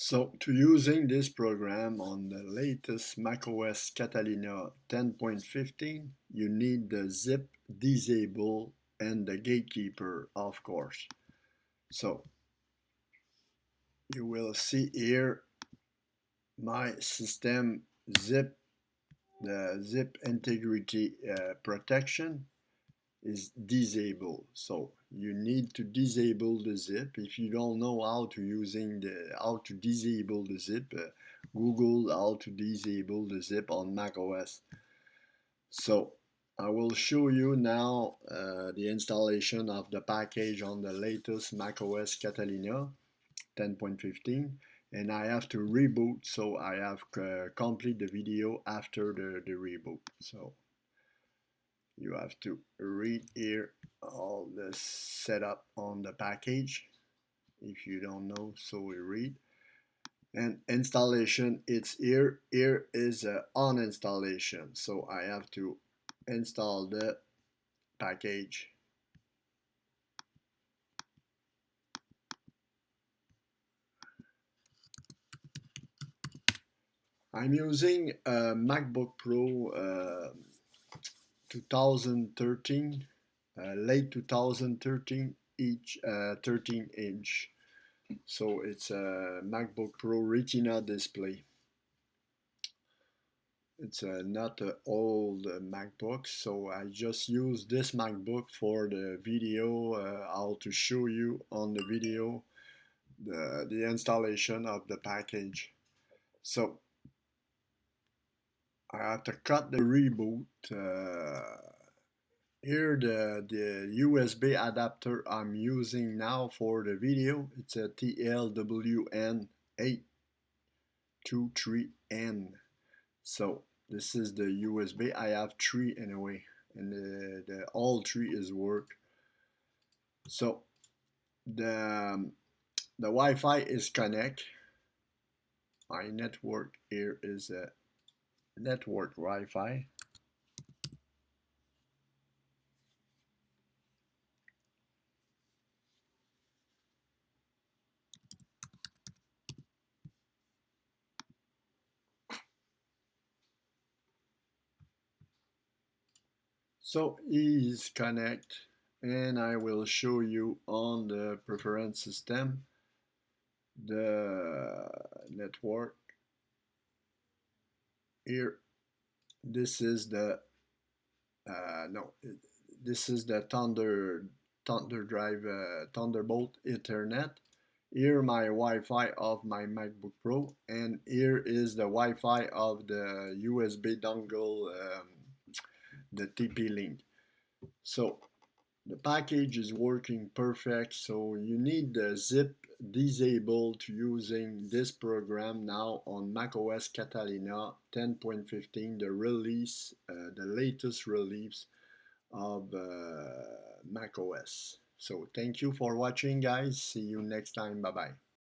So to using this program on the latest macOS Catalina 10.15, you need the zip disable and the gatekeeper, of course. So you will see here my system zip, the zip integrity protection is disabled. So you need to disable the zip. If you don't know how to disable the zip, Google how to disable the zip on macOS. So I will show you now the installation of the package on the latest macOS Catalina 10.15, and I have to reboot, so I have complete the video after the reboot. So you have to read here all the setup on the package if you don't know, so we read. And installation, it's here is on installation, so I have to install the package. I'm using a MacBook Pro 2013, late 2013, each 13 inch. So it's a MacBook Pro Retina display. It's not an old MacBook, so I just use this MacBook for the video, how to show you on the video the installation of the package. So I have to cut the reboot. Here the USB adapter I'm using now for the video, it's a TLWN823N. So this is the USB. I have three anyway, and all three is work. So the Wi-Fi is connect. My network here is a network Wi-Fi. So is connect, and I will show you on the preference system the network here. This is the no, this is the Thunderbolt Ethernet. Here my Wi-Fi of my MacBook Pro, and here is the Wi-Fi of the USB dongle, the TP-Link. So the package is working perfect, so you need the zip disabled to using this program now on macOS Catalina 10.15, the release, the latest release of macOS. So thank you for watching, guys. See you next time. Bye bye.